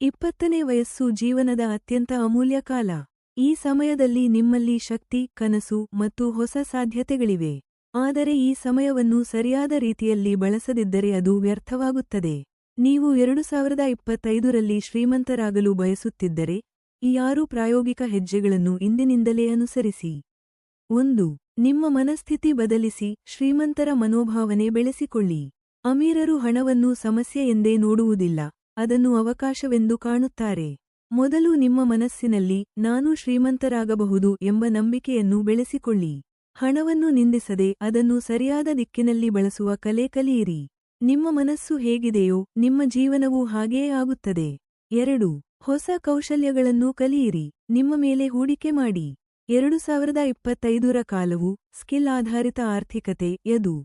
20ನೇ ವಯಸ್ಸು ಜೀವನದ ಅತ್ಯಂತ ಅಮೂಲ್ಯ ಕಾಲ. ಈ ಸಮಯದಲ್ಲಿ ನಿಮ್ಮಲ್ಲಿ ಶಕ್ತಿ, ಕನಸು ಮತ್ತು ಹೊಸ ಸಾಧ್ಯತೆಗಳಿವೆ. ಆದರೆ ಈ ಸಮಯವನ್ನು ಸರಿಯಾದ ರೀತಿಯಲ್ಲಿ ಬಳಸದಿದ್ದರೆ ಅದು ವ್ಯರ್ಥವಾಗುತ್ತದೆ. ನೀವು 2025ರಲ್ಲಿ ಶ್ರೀಮಂತರಾಗಲು ಬಯಸುತ್ತಿದ್ದರೆ, ಈ 6 ಪ್ರಾಯೋಗಿಕ ಹೆಜ್ಜೆಗಳನ್ನು ಇಂದಿನಿಂದಲೇ ಅನುಸರಿಸಿ. 1. ನಿಮ್ಮ ಮನಸ್ಥಿತಿ ಬದಲಿಸಿ, ಶ್ರೀಮಂತರ ಮನೋಭಾವನೆ ಬೆಳೆಸಿಕೊಳ್ಳಿ. ಅಮೀರರು ಹಣವನ್ನು ಸಮಸ್ಯೆ ಎಂದೇ ನೋಡುವುದಿಲ್ಲ, ಅದನ್ನು ಅವಕಾಶವೆಂದು ಕಾಣುತ್ತಾರೆ. ಮೊದಲು ನಿಮ್ಮ ಮನಸ್ಸಿನಲ್ಲಿ ನಾನು ಶ್ರೀಮಂತರಾಗಬಹುದು ಎಂಬ ನಂಬಿಕೆಯನ್ನು ಬೆಳೆಸಿಕೊಳ್ಳಿ. ಹಣವನ್ನು ನಿಂದಿಸದೆ ಅದನ್ನು ಸರಿಯಾದ ದಿಕ್ಕಿನಲ್ಲಿ ಬಳಸುವ ಕಲೆ ಕಲಿಯಿರಿ. ನಿಮ್ಮ ಮನಸ್ಸು ಹೇಗಿದೆಯೋ ನಿಮ್ಮ ಜೀವನವೂ ಹಾಗೆಯೇ ಆಗುತ್ತದೆ. 2. ಹೊಸ ಕೌಶಲ್ಯಗಳನ್ನು ಕಲಿಯಿರಿ, ನಿಮ್ಮ ಮೇಲೆ ಹೂಡಿಕೆ ಮಾಡಿ. 2025ರ ಕಾಲವು ಸ್ಕಿಲ್ ಆಧಾರಿತ ಆರ್ಥಿಕತೆ ಯದು.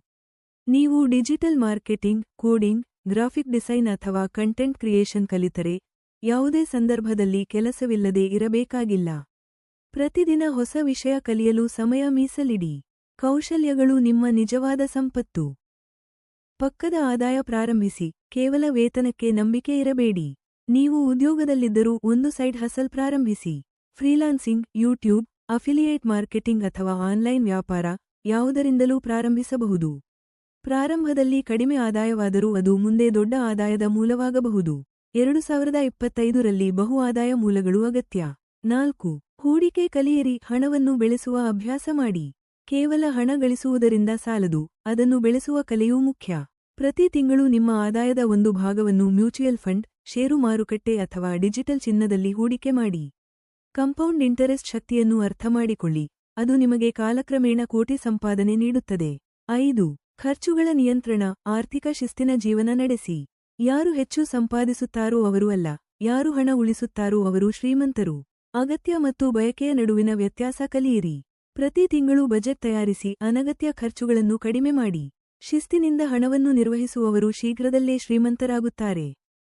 ನೀವು digital marketing, coding, graphic design ಅಥವಾ ಕಂಟೆಂಟ್ ಕ್ರಿಯೇಷನ್ ಕಲಿತರೆ, ಯಾವುದೇ ಸಂದರ್ಭದಲ್ಲಿ ಕೆಲಸವಿಲ್ಲದೆ ಇರಬೇಕಾಗಿಲ್ಲ. ಪ್ರತಿದಿನ ಹೊಸ ವಿಷಯ ಕಲಿಯಲು ಸಮಯ ಮೀಸಲಿಡಿ. ಕೌಶಲ್ಯಗಳು ನಿಮ್ಮ ನಿಜವಾದ ಸಂಪತ್ತು. ಪಕ್ಕದ ಆದಾಯ ಪ್ರಾರಂಭಿಸಿ, ಕೇವಲ ವೇತನಕ್ಕೆ ನಂಬಿಕೆ ಇರಬೇಡಿ. ನೀವು ಉದ್ಯೋಗದಲ್ಲಿದ್ದರೂ ಒಂದು ಸೈಡ್ ಹಸಲ್ ಪ್ರಾರಂಭಿಸಿ. ಫ್ರೀಲಾನ್ಸಿಂಗ್, ಯೂಟ್ಯೂಬ್, ಅಫಿಲಿಯೇಟ್ ಮಾರ್ಕೆಟಿಂಗ್ ಅಥವಾ ಆನ್ಲೈನ್ ವ್ಯಾಪಾರ, ಯಾವುದರಿಂದಲೂ ಪ್ರಾರಂಭಿಸಬಹುದು. ಪ್ರಾರಂಭದಲ್ಲಿ ಕಡಿಮೆ ಆದಾಯವಾದರೂ ಅದು ಮುಂದೆ ದೊಡ್ಡ ಆದಾಯದ ಮೂಲವಾಗಬಹುದು. 2025ರಲ್ಲಿ ಬಹು ಆದಾಯ ಮೂಲಗಳು ಅಗತ್ಯ. 4. ಹೂಡಿಕೆ ಕಲಿಯಿರಿ, ಹಣವನ್ನು ಬೆಳೆಸುವ ಅಭ್ಯಾಸ ಮಾಡಿ. ಕೇವಲ ಹಣ ಗಳಿಸುವುದರಿಂದ ಸಾಲದು, ಅದನ್ನು ಬೆಳೆಸುವ ಕಲೆಯೂ ಮುಖ್ಯ. ಪ್ರತಿ ತಿಂಗಳು ನಿಮ್ಮ ಆದಾಯದ ಒಂದು ಭಾಗವನ್ನು ಮ್ಯೂಚುಯಲ್ ಫಂಡ್, ಷೇರು ಮಾರುಕಟ್ಟೆ ಅಥವಾ ಡಿಜಿಟಲ್ ಚಿನ್ನದಲ್ಲಿ ಹೂಡಿಕೆ ಮಾಡಿ. ಕಂಪೌಂಡ್ ಇಂಟರೆಸ್ಟ್ ಶಕ್ತಿಯನ್ನು ಅರ್ಥಮಾಡಿಕೊಳ್ಳಿ, ಅದು ನಿಮಗೆ ಕಾಲಕ್ರಮೇಣ ಕೋಟಿ ಸಂಪಾದನೆ ನೀಡುತ್ತದೆ. 5. ಖರ್ಚುಗಳ ನಿಯಂತ್ರಣ, ಆರ್ಥಿಕ ಶಿಸ್ತಿನ ಜೀವನ ನಡೆಸಿ. ಯಾರು ಹೆಚ್ಚು ಸಂಪಾದಿಸುತ್ತಾರೋ ಅವರು ಅಲ್ಲ, ಯಾರು ಹಣ ಉಳಿಸುತ್ತಾರೋ ಅವರು ಶ್ರೀಮಂತರು. ಅಗತ್ಯ ಮತ್ತು ಬಯಕೆಯ ನಡುವಿನ ವ್ಯತ್ಯಾಸ ಕಲಿಯಿರಿ. ಪ್ರತಿ ತಿಂಗಳು ಬಜೆಟ್ ತಯಾರಿಸಿ, ಅನಗತ್ಯ ಖರ್ಚುಗಳನ್ನು ಕಡಿಮೆ ಮಾಡಿ. ಶಿಸ್ತಿನಿಂದ ಹಣವನ್ನು ನಿರ್ವಹಿಸುವವರು ಶೀಘ್ರದಲ್ಲೇ ಶ್ರೀಮಂತರಾಗುತ್ತಾರೆ.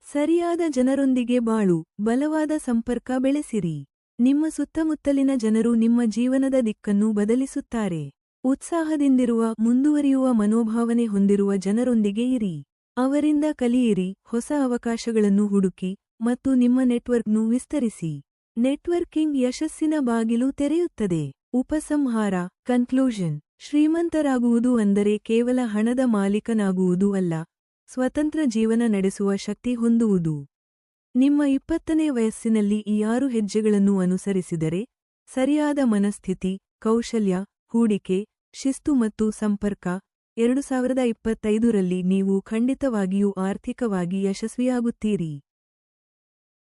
ಸರಿಯಾದ ಜನರೊಂದಿಗೆ ಬಾಳು, ಬಲವಾದ ಸಂಪರ್ಕ ಬೆಳೆಸಿರಿ. ನಿಮ್ಮ ಸುತ್ತಮುತ್ತಲಿನ ಜನರು ನಿಮ್ಮ ಜೀವನದ ದಿಕ್ಕನ್ನು ಬದಲಿಸುತ್ತಾರೆ. ಉತ್ಸಾಹದಿಂದಿರುವ, ಮುಂದುವರಿಯುವ ಮನೋಭಾವನೆ ಹೊಂದಿರುವ ಜನರೊಂದಿಗೆ ಇರಿ. ಅವರಿಂದ ಕಲಿಯಿರಿ, ಹೊಸ ಅವಕಾಶಗಳನ್ನು ಹುಡುಕಿ, ಮತ್ತು ನಿಮ್ಮ ನೆಟ್ವರ್ಕ್ನು ವಿಸ್ತರಿಸಿ. ನೆಟ್ವರ್ಕಿಂಗ್ ಯಶಸ್ಸಿನ ಬಾಗಿಲು ತೆರೆಯುತ್ತದೆ. ಉಪಸಂಹಾರ, ಕನ್ಕ್ಲೂಷನ್. ಶ್ರೀಮಂತರಾಗುವುದು ಅಂದರೆ ಕೇವಲ ಹಣದ ಮಾಲೀಕನಾಗುವುದು ಅಲ್ಲ, ಸ್ವತಂತ್ರ ಜೀವನ ನಡೆಸುವ ಶಕ್ತಿ ಹೊಂದುವುದು. ನಿಮ್ಮ 20ನೇ ವಯಸ್ಸಿನಲ್ಲಿ ಈ 6 ಹೆಜ್ಜೆಗಳನ್ನು ಅನುಸರಿಸಿದರೆ, ಸರಿಯಾದ ಮನಸ್ಥಿತಿ, ಕೌಶಲ್ಯ, ಹೂಡಿಕೆ, ಶಿಸ್ತು ಮತ್ತು ಸಂಪರ್ಕ, 2025ರಲ್ಲಿ ನೀವು ಖಂಡಿತವಾಗಿಯೂ ಆರ್ಥಿಕವಾಗಿ ಯಶಸ್ವಿಯಾಗುತ್ತೀರಿ.